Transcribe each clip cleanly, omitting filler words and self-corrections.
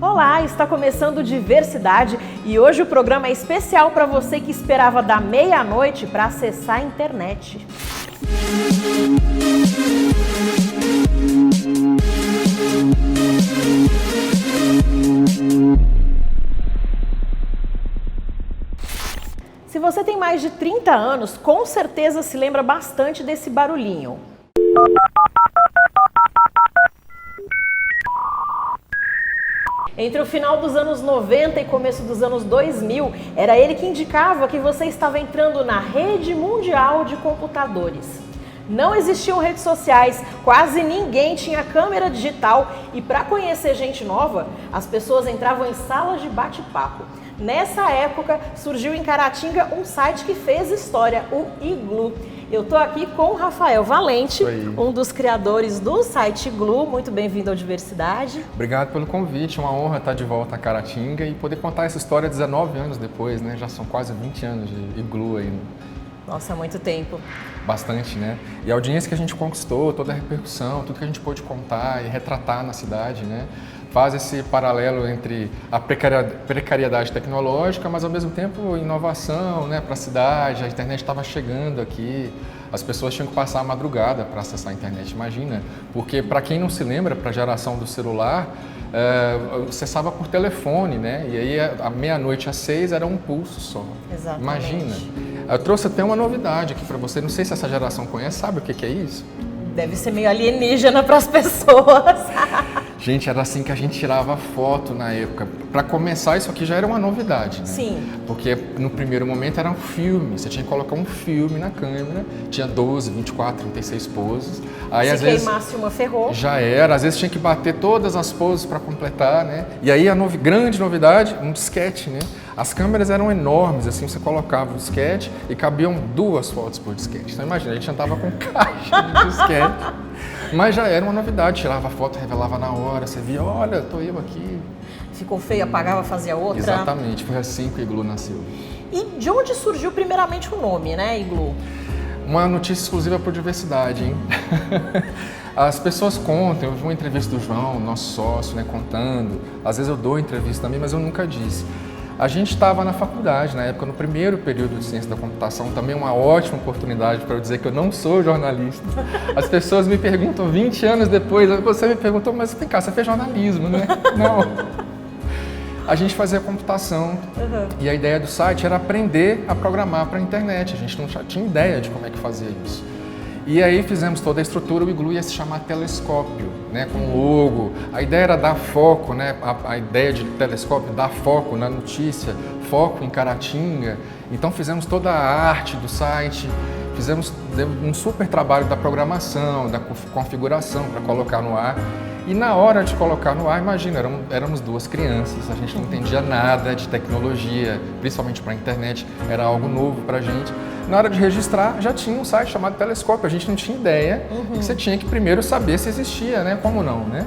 Olá, está começando Diversidade e hoje o programa é especial para você que esperava da meia-noite para acessar a internet. Se você tem mais de 30 anos, com certeza se lembra bastante desse barulhinho. Entre o final dos anos 90 e começo dos anos 2000, era ele que indicava que você estava entrando na rede mundial de computadores. Não existiam redes sociais, quase ninguém tinha câmera digital e para conhecer gente nova, as pessoas entravam em salas de bate-papo. Nessa época, surgiu em Caratinga um site que fez história, o Iglu. Eu estou aqui com o Rafael Valente, um dos criadores do site Iglu. Muito bem-vindo ao Diversidade. Obrigado pelo convite, é uma honra estar de volta a Caratinga e poder contar essa história 19 anos depois, né? Já são quase 20 anos de Iglu ainda. Nossa, muito tempo. Bastante, né? E a audiência que a gente conquistou, toda a repercussão, tudo que a gente pôde contar e retratar na cidade, né? Faz esse paralelo entre a precariedade tecnológica, mas ao mesmo tempo inovação, né, para a cidade. A internet estava chegando aqui, as pessoas tinham que passar a madrugada para acessar a internet, imagina. Porque para quem não se lembra, para a geração do celular, acessava por telefone, né? E aí à meia-noite às 6 era um pulso só. Exatamente. Imagina. Eu trouxe até uma novidade aqui para você, não sei se essa geração conhece, sabe o que é isso? Deve ser meio alienígena para as pessoas. Gente, era assim que a gente tirava foto na época. Para começar, isso aqui já era uma novidade, né? Sim. Porque no primeiro momento era um filme, você tinha que colocar um filme na câmera, tinha 12, 24, 36 poses. Aí, Se queimasse uma, ferrou. Já era, às vezes tinha que bater todas as poses para completar, né? E aí a grande novidade, um disquete, né? As câmeras eram enormes, assim, você colocava o disquete e cabiam 2 fotos por disquete. Então imagina, a gente andava com caixa de disquete. Mas já era uma novidade, tirava a foto, revelava na hora, você via, olha, tô eu aqui. Ficou feio, apagava, fazia outra. Exatamente, foi assim que o Iglu nasceu. E de onde surgiu primeiramente o nome, né, Iglu? Uma notícia exclusiva por Diversidade, hein? As pessoas contam, eu vi uma entrevista do João, nosso sócio, né, contando. Às vezes eu dou entrevista também, mas eu nunca disse. A gente estava na faculdade, na época, no primeiro período de Ciência da Computação, também uma ótima oportunidade para eu dizer que eu não sou jornalista. As pessoas me perguntam 20 anos depois, você me perguntou, mas vem cá, você fez jornalismo, né? Não. A gente fazia computação e a ideia do site era aprender a programar para a internet. A gente não tinha ideia de como é que fazia isso. E aí fizemos toda a estrutura, o Iglu ia se chamar Telescópio, né, com logo. A ideia era dar foco, né, a ideia de telescópio, dar foco na notícia, foco em Caratinga. Então fizemos toda a arte do site, fizemos um super trabalho da programação, da configuração para colocar no ar. E na hora de colocar no ar, imagina, éramos 2 crianças, a gente não entendia nada de tecnologia, principalmente para a internet, era algo novo para a gente. Na hora de registrar, já tinha um site chamado Telescópio, a gente não tinha ideia que você tinha que primeiro saber se existia, né? Como não, né?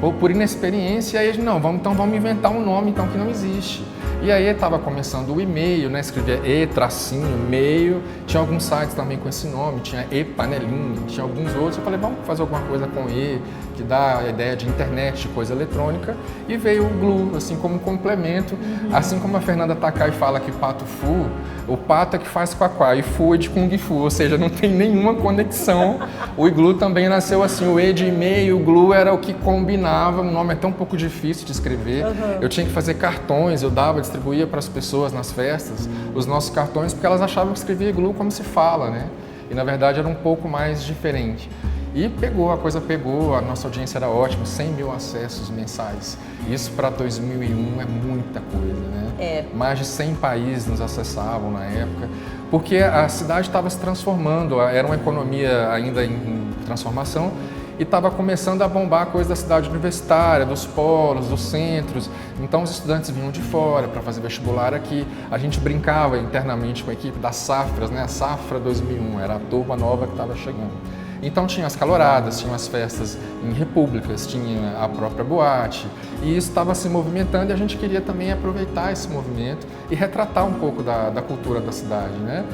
Ou por inexperiência, aí não, vamos inventar um nome então que não existe. E aí estava começando o e-mail, né? Escrevia e-mail, tinha alguns sites também com esse nome, tinha e-panelinha, tinha alguns outros. Eu falei, vamos fazer alguma coisa com e, que dá a ideia de internet, de coisa eletrônica. E veio o Glu, assim como um complemento. Assim como a Fernanda Takai fala que pato fu, o pato é que faz quaquá e fu é de kung fu, ou seja, não tem nenhuma conexão. O Iglu também nasceu assim, o e de e-mail, o Glu era o que combinava, o nome é tão um pouco difícil de escrever. Eu tinha que fazer cartões, eu distribuía para as pessoas nas festas os nossos cartões, porque elas achavam que escrevia Iglu como se fala, né? E na verdade era um pouco mais diferente. E a coisa pegou, a nossa audiência era ótima, 100 mil acessos mensais. Isso para 2001 é muita coisa, né? Mais de 100 países nos acessavam na época, porque a cidade estava se transformando, era uma economia ainda em transformação e estava começando a bombar a coisa da cidade universitária, dos polos, dos centros. Então os estudantes vinham de fora para fazer vestibular aqui. A gente brincava internamente com a equipe das safras, né? A Safra 2001, era a turma nova que estava chegando. Então tinha as caloradas, tinha as festas em repúblicas, tinha a própria boate, e isso estava se movimentando e a gente queria também aproveitar esse movimento e retratar um pouco da cultura da cidade, né?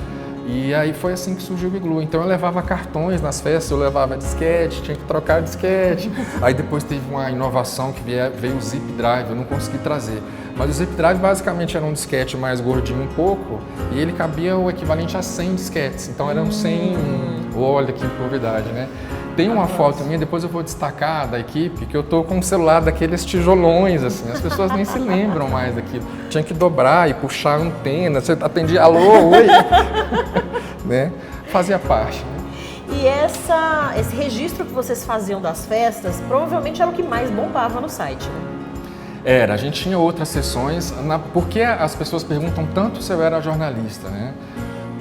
E aí foi assim que surgiu o Iglu. Então eu levava cartões nas festas, eu levava disquete, tinha que trocar disquete. Aí depois teve uma inovação que veio o Zip Drive, eu não consegui trazer. Mas o Zip Drive basicamente era um disquete mais gordinho um pouco e ele cabia o equivalente a 100 disquetes. Então eram 100, olha que novidade, né? Tem uma foto minha, depois eu vou destacar da equipe, que eu tô com um celular daqueles tijolões, assim, as pessoas nem se lembram mais daquilo. Tinha que dobrar e puxar a antena, você atendia, alô, oi, né? Fazia parte. Né? E esse registro que vocês faziam das festas, provavelmente era o que mais bombava no site, né? Era, a gente tinha outras sessões, porque as pessoas perguntam tanto se eu era jornalista, né?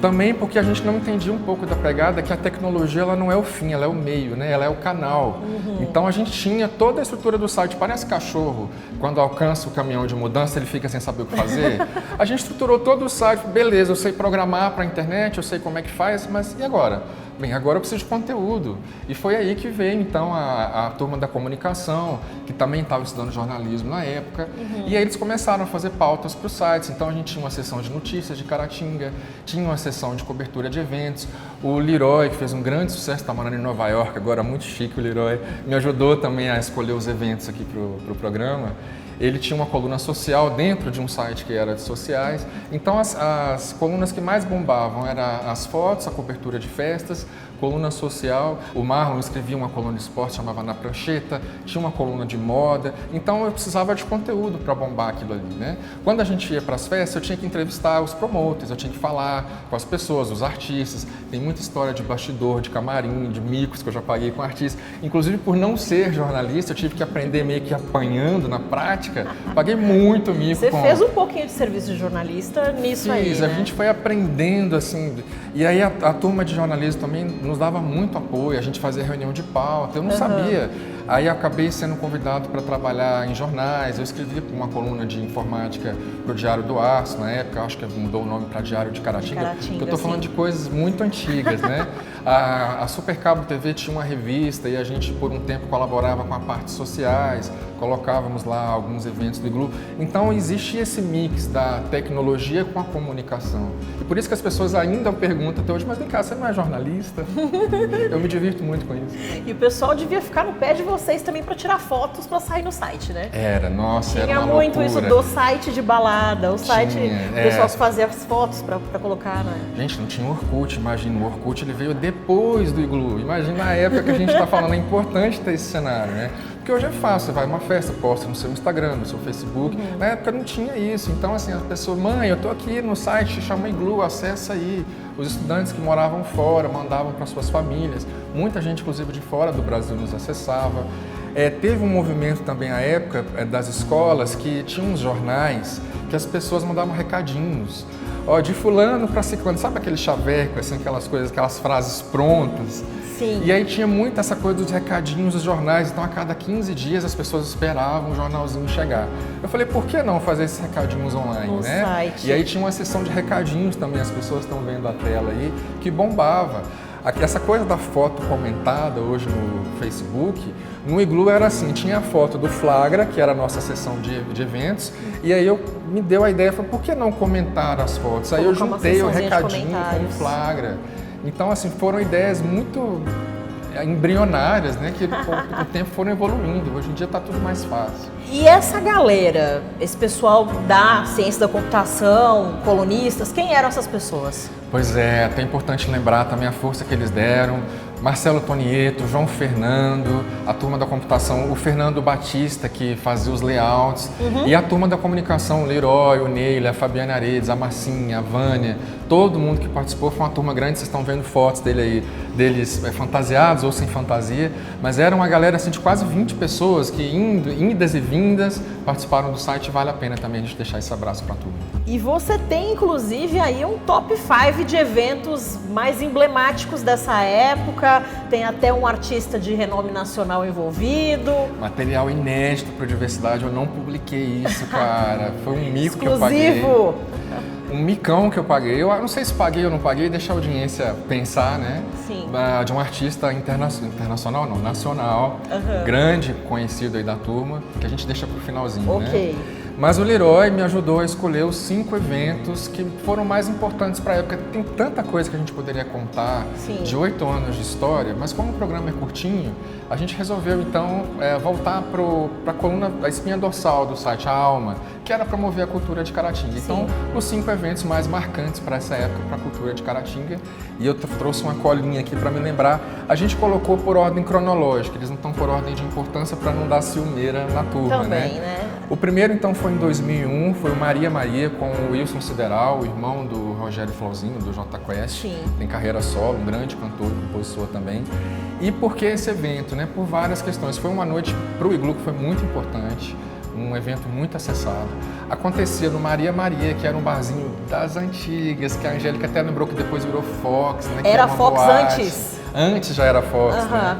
Também porque a gente não entendia um pouco da pegada que a tecnologia ela não é o fim, ela é o meio, né? Ela é o canal. Então a gente tinha toda a estrutura do site, parece cachorro, quando alcança o caminhão de mudança ele fica sem saber o que fazer. A gente estruturou todo o site, beleza, eu sei programar para a internet, eu sei como é que faz, mas e agora? Bem, agora eu preciso de conteúdo. E foi aí que veio, então, a turma da comunicação, que também estava estudando jornalismo na época. E aí eles começaram a fazer pautas para os sites. Então, a gente tinha uma seção de notícias de Caratinga, tinha uma seção de cobertura de eventos. O Leroy, que fez um grande sucesso, está morando em Nova York, agora muito chique o Leroy, me ajudou também a escolher os eventos aqui para o programa. Ele tinha uma coluna social dentro de um site que era de sociais. Então, as colunas que mais bombavam eram as fotos, a cobertura de festas, coluna social. O Marlon escrevia uma coluna de esporte, chamava Na Prancheta, tinha uma coluna de moda. Então, eu precisava de conteúdo para bombar aquilo ali, né? Quando a gente ia para as festas, eu tinha que entrevistar os promoters, eu tinha que falar com as pessoas, os artistas. Tem muita história de bastidor, de camarim, de micos que eu já paguei com artistas. Inclusive, por não ser jornalista, eu tive que aprender meio que apanhando na prática. Paguei muito mico. Você fez um pouquinho de serviço de jornalista nisso aí, né? A gente foi aprendendo, assim. E aí a turma de jornalismo também nos dava muito apoio, a gente fazia reunião de pauta, eu não sabia. Aí eu acabei sendo convidado para trabalhar em jornais, eu escrevi uma coluna de informática para o Diário do Aço, na época, acho que mudou o nome para Diário de Caratinga, porque eu estou falando de coisas muito antigas, né? A Supercabo TV tinha uma revista e a gente, por um tempo, colaborava com a parte sociais, colocávamos lá alguns eventos do Iglu. Então, existe esse mix da tecnologia com a comunicação. E por isso que as pessoas ainda perguntam até hoje, mas vem cá, você não é jornalista? Eu me divirto muito com isso. E o pessoal devia ficar no pé de vocês também para tirar fotos para sair no site, né? Era, nossa, tinha era uma muito loucura. Isso do site de balada, o site, o pessoal que fazia as fotos para colocar, né? Gente, não tinha Orkut, imagina, o Orkut ele veio depois do Iglu. Imagina a época que a gente está falando, é importante ter esse cenário, né? Porque hoje é fácil, você vai numa festa, posta no seu Instagram, no seu Facebook. Na época não tinha isso. Então, assim, a pessoa, mãe, eu tô aqui no site, chama Iglu, acessa aí. Os estudantes que moravam fora mandavam para suas famílias. Muita gente, inclusive de fora do Brasil, nos acessava. Teve um movimento também à época das escolas que tinha uns jornais que as pessoas mandavam recadinhos. Ó, de fulano para ciclano, sabe aquele chaveco, assim, aquelas coisas, aquelas frases prontas? Sim. E aí tinha muito essa coisa dos recadinhos dos jornais, então a cada 15 dias as pessoas esperavam o jornalzinho chegar. Eu falei, por que não fazer esses recadinhos online, no né? site. E aí tinha uma seção de recadinhos também, as pessoas estão vendo a tela aí, que bombava. Essa coisa da foto comentada hoje no Facebook, no Iglu era assim, tinha a foto do Flagra, que era a nossa seção de eventos, e aí me deu a ideia, falei, por que não comentar as fotos? Aí eu juntei o recadinho com o Flagra. Então, assim, foram ideias muito embrionárias, né, que com o tempo foram evoluindo. Hoje em dia está tudo mais fácil. E essa galera, esse pessoal da ciência da computação, colunistas, quem eram essas pessoas? Pois é, até importante lembrar também a força que eles deram. Marcelo Tonieto, João Fernando, a turma da computação, o Fernando Batista, que fazia os layouts, e a turma da comunicação, o Leroy, o Neile, a Fabiana Aredes, a Marcinha, a Vânia, todo mundo que participou, foi uma turma grande, vocês estão vendo fotos deles fantasiados ou sem fantasia, mas era uma galera assim, de quase 20 pessoas que idas e vindas participaram do site, vale a pena também a gente deixar esse abraço para a turma. E você tem, inclusive, aí um top 5 de eventos mais emblemáticos dessa época, tem até um artista de renome nacional envolvido. Material inédito para a diversidade, eu não publiquei isso, cara. Foi um mico que eu exclusivo. paguei. Um micão que eu paguei. Eu não sei se paguei ou não paguei, deixa a audiência pensar, né? Sim. De um artista internacional, não, nacional, grande, conhecido aí da turma, que a gente deixa pro finalzinho, Ok. né? Mas o Leroy me ajudou a escolher os 5 eventos que foram mais importantes para a época. Tem tanta coisa que a gente poderia contar de 8 anos de história, mas como o programa é curtinho, a gente resolveu então voltar para a coluna, a espinha dorsal do site, a alma, que era promover a cultura de Caratinga. Então, os 5 eventos mais marcantes para essa época, para a cultura de Caratinga, e eu trouxe uma colinha aqui para me lembrar. A gente colocou por ordem cronológica, eles não estão por ordem de importância para não dar ciumeira na turma, também, né? O primeiro, então, foi em 2001, foi o Maria Maria com o Wilson Sideral, o irmão do Rogério Flauzinho, do Jota Quest. Tem carreira solo, um grande cantor e compositor também. E por que esse evento? Né? Por várias questões. Foi uma noite para o Iglu que foi muito importante, um evento muito acessado. Acontecia no Maria Maria, que era um barzinho das antigas, que a Angélica até lembrou que depois virou Fox. Né? Era Fox boate. Antes? Antes já era Fox, né?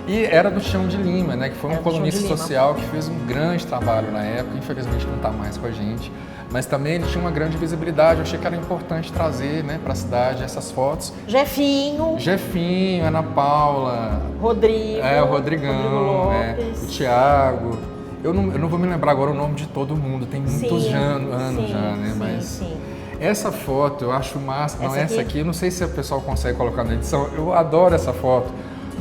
E era do Chão de Lima, né, que foi um colunista social que fez um grande trabalho na época, infelizmente não está mais com a gente, mas também ele tinha uma grande visibilidade, eu achei que era importante trazer, né, para a cidade essas fotos. Jefinho, Ana Paula, Rodrigo, o Rodrigão, o Thiago. Eu não vou me lembrar agora o nome de todo mundo, tem muitos anos já, né, mas... Essa foto eu acho massa, essa aqui, eu não sei se o pessoal consegue colocar na edição, eu adoro essa foto.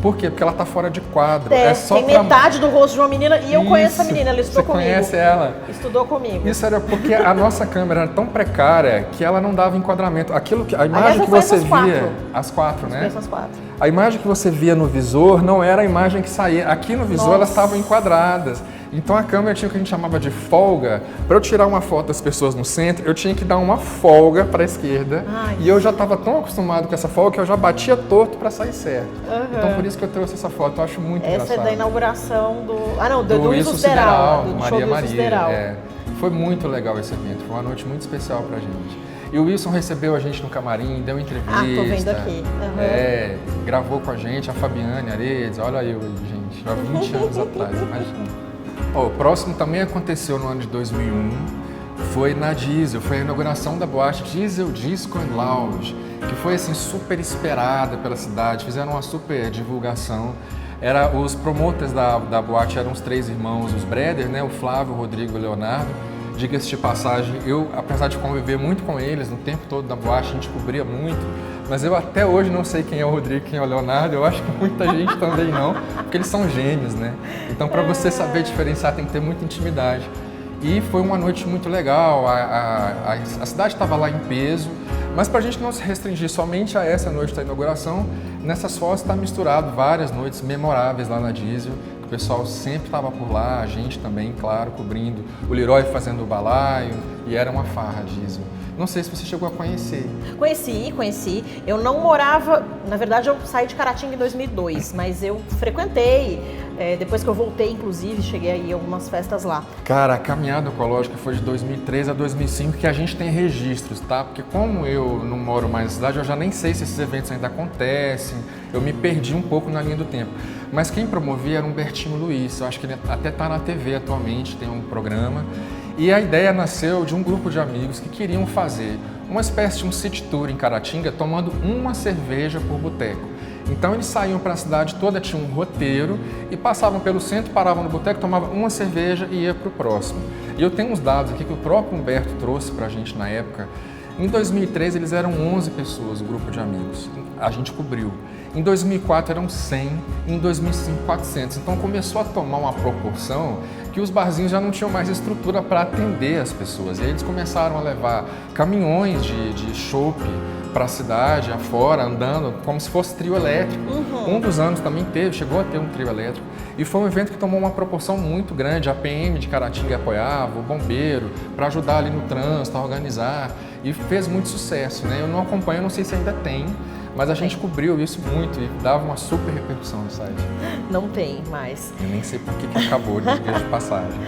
Por quê? Porque ela tá fora de quadro. Tem metade do rosto de uma menina e eu conheço a menina, ela estudou comigo. Você conhece ela? Estudou comigo. Isso era porque a nossa câmera era tão precária que ela não dava enquadramento. A imagem que você via... As 4, né? As 4. A imagem que você via no visor não era a imagem que saía. Aqui no visor elas estavam enquadradas. Então a câmera tinha o que a gente chamava de folga. Para eu tirar uma foto das pessoas no centro, eu tinha que dar uma folga para a esquerda. E eu já estava tão acostumado com essa folga que eu já batia torto para sair certo. Então por isso que eu trouxe essa foto. Eu acho muito engraçado. Essa é da inauguração do Wilson Sideral, do Maria Maria. Foi muito legal esse evento. Foi uma noite muito especial para a gente. E o Wilson recebeu a gente no camarim, deu entrevista. Tô vendo aqui. Gravou com a gente, a Fabiane Aredes. Olha eu, gente, há 20 anos atrás, imagina. O próximo também aconteceu no ano de 2001, foi na Diesel, foi a inauguração da boate Diesel Disco and Lounge, que foi assim super esperada pela cidade, fizeram uma super divulgação. Os promotores da boate eram os 3 irmãos, os Breder, né, o Flávio, o Rodrigo e o Leonardo. Diga-se de passagem, eu, apesar de conviver muito com eles no tempo todo da boate, a gente cobria muito, mas eu até hoje não sei quem é o Rodrigo e quem é o Leonardo, eu acho que muita gente também não, porque eles são gêmeos, né? Então, para você saber diferenciar, tem que ter muita intimidade. E foi uma noite muito legal, a cidade estava lá em peso, mas para a gente não se restringir somente a essa noite da inauguração, nessas fotos está misturado várias noites memoráveis lá na Diesel. O pessoal sempre estava por lá, a gente também, claro, cobrindo, o Leroy fazendo o balaio, e era uma farra, Diesel. Não sei se você chegou a conhecer. Conheci. Eu não morava, na verdade eu saí de Caratinga em 2002, mas eu frequentei, depois que eu voltei, inclusive, cheguei aí a algumas festas lá. Cara, a caminhada ecológica foi de 2003 a 2005, que a gente tem registros, tá? Porque como eu não moro mais na cidade, eu já nem sei se esses eventos ainda acontecem, eu me perdi um pouco na linha do tempo. Mas quem promovia era o Humbertinho Luiz, eu acho que ele até está na TV atualmente, tem um programa. E a ideia nasceu de um grupo de amigos que queriam fazer uma espécie de um city tour em Caratinga, tomando uma cerveja por boteco. Então eles saíam para a cidade toda, tinham um roteiro e passavam pelo centro, paravam no boteco, tomavam uma cerveja e ia para o próximo. E eu tenho uns dados aqui que o próprio Humberto trouxe para a gente na época. Em 2003 eles eram 11 pessoas, o grupo de amigos, a gente cobriu. Em 2004 eram 100, em 2005 400. Então começou a tomar uma proporção que os barzinhos já não tinham mais estrutura para atender as pessoas. E aí eles começaram a levar caminhões de chopp para a cidade, afora, andando, como se fosse trio elétrico. Um dos anos também chegou a ter um trio elétrico. E foi um evento que tomou uma proporção muito grande. A PM de Caratinga apoiava, o bombeiro, para ajudar ali no trânsito, a organizar. E fez muito sucesso, né? Eu não acompanho, não sei se ainda tem, mas a gente cobriu isso muito e dava uma super repercussão no site. Não tem mais. Eu nem sei por que acabou, de passagem.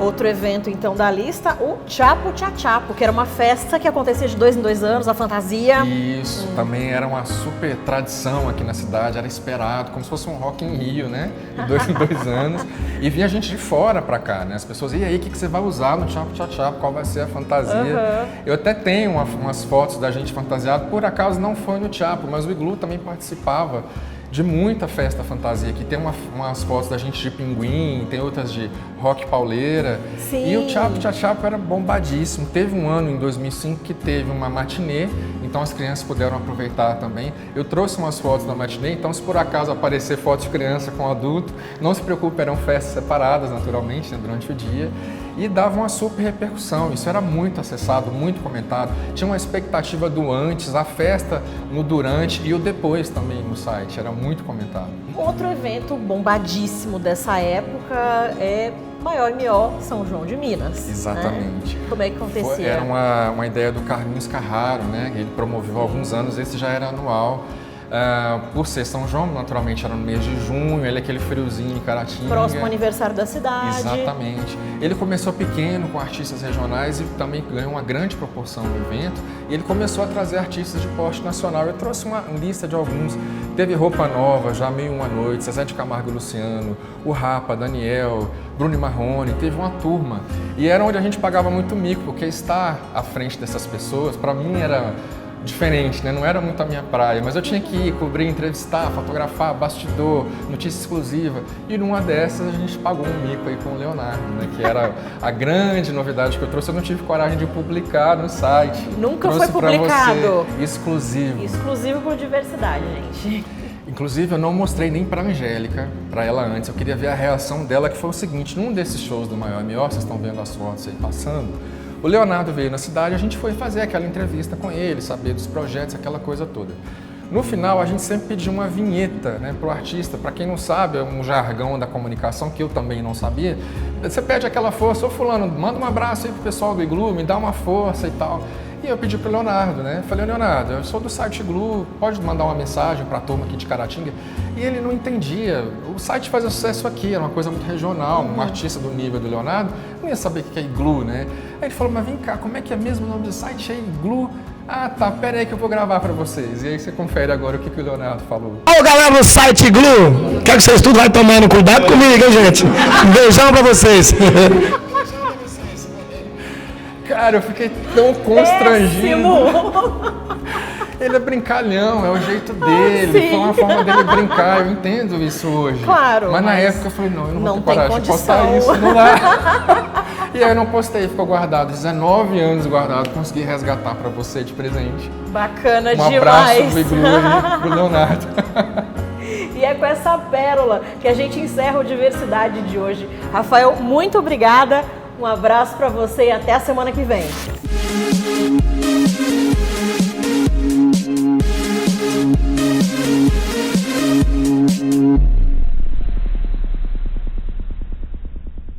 Outro evento, então, da lista, o Chapo Chachapo, que era uma festa que acontecia de 2 em 2 anos, a fantasia. Isso, também era uma super tradição aqui na cidade, era esperado, como se fosse um Rock in Rio, né? De 2 em 2 anos. E vinha gente de fora pra cá, né? As pessoas, e aí, o que você vai usar no Chapo Chachapo? Qual vai ser a fantasia? Eu até tenho umas fotos da gente fantasiada, por acaso não foi no Chapo, mas o Iglu também participava de muita festa fantasia, que tem umas fotos da gente de pinguim, tem outras de rock pauleira. Sim. E o Chapo Chachapo era bombadíssimo. Teve um ano, em 2005, que teve uma matinê, então as crianças puderam aproveitar também. Eu trouxe umas fotos da matinê, então se por acaso aparecer fotos de criança com adulto, não se preocupe, eram festas separadas, naturalmente, né, durante o dia. E dava uma super repercussão, isso era muito acessado, muito comentado. Tinha uma expectativa do antes, a festa no durante e o depois também no site, era muito comentado. Outro evento bombadíssimo dessa época é Maior M.O. São João de Minas. Exatamente. Né? Como é que acontecia? Era uma ideia do Carlinhos Carraro, né? Ele promoveu há alguns anos, esse já era anual. Por ser São João, naturalmente era no mês de junho, ele é aquele friozinho em Caratinga. Próximo aniversário da cidade. Exatamente. Ele começou pequeno com artistas regionais e também ganhou uma grande proporção no evento. E ele começou a trazer artistas de porte nacional. Eu trouxe uma lista de alguns. Teve Roupa Nova, Já Meio Uma Noite, Zezé de Camargo e Luciano, o Rapa, Daniel, Bruno e Marrone, teve uma turma. E era onde a gente pagava muito mico, porque estar à frente dessas pessoas, para mim era diferente, né? Não era muito a minha praia, mas eu tinha que ir, cobrir, entrevistar, fotografar, bastidor, notícia exclusiva. E numa dessas a gente pagou um mico aí com o Leonardo, né? Que era a grande novidade que eu trouxe. Eu não tive coragem de publicar no site. Nunca trouxe foi publicado. Você, exclusivo. Exclusivo por diversidade, gente. Inclusive, eu não mostrei nem para a Angélica, para ela antes. Eu queria ver a reação dela, que foi o seguinte: num desses shows do Maior M.O., vocês estão vendo as fotos aí passando, o Leonardo veio na cidade, a gente foi fazer aquela entrevista com ele, saber dos projetos, aquela coisa toda. No final, a gente sempre pediu uma vinheta, né, para o artista. Para quem não sabe, é um jargão da comunicação que eu também não sabia. Você pede aquela força: ô fulano, manda um abraço aí pro pessoal do Iglu, me dá uma força e tal. E eu pedi pro Leonardo, né? Falei: Leonardo, eu sou do site Iglu, pode mandar uma mensagem para a turma aqui de Caratinga? E ele não entendia. O site fazia sucesso aqui, era uma coisa muito regional. Um artista do nível do Leonardo não ia saber o que é Iglu, né? Aí ele falou: mas vem cá, como é que é mesmo o nome do site? É Iglu? Ah, tá, pera aí que eu vou gravar para vocês. E aí você confere agora o que o Leonardo falou. Ô galera do site Iglu, quero que vocês tudo vai tomando cuidado comigo, hein, gente? Um beijão pra vocês. Cara, eu fiquei tão constrangido. Ele é brincalhão, é o jeito dele, foi uma forma dele brincar, eu entendo isso hoje. Claro. Mas na época eu falei: não, eu não vou ter coragem de condição. postar isso, não dá. E aí eu não postei, ficou guardado, 19 anos guardado, consegui resgatar pra você de presente. Bacana demais. Um abraço pro Iglu e pro Leonardo. E é com essa pérola que a gente encerra o Diversidade de hoje. Rafael, muito obrigada, um abraço pra você e até a semana que vem.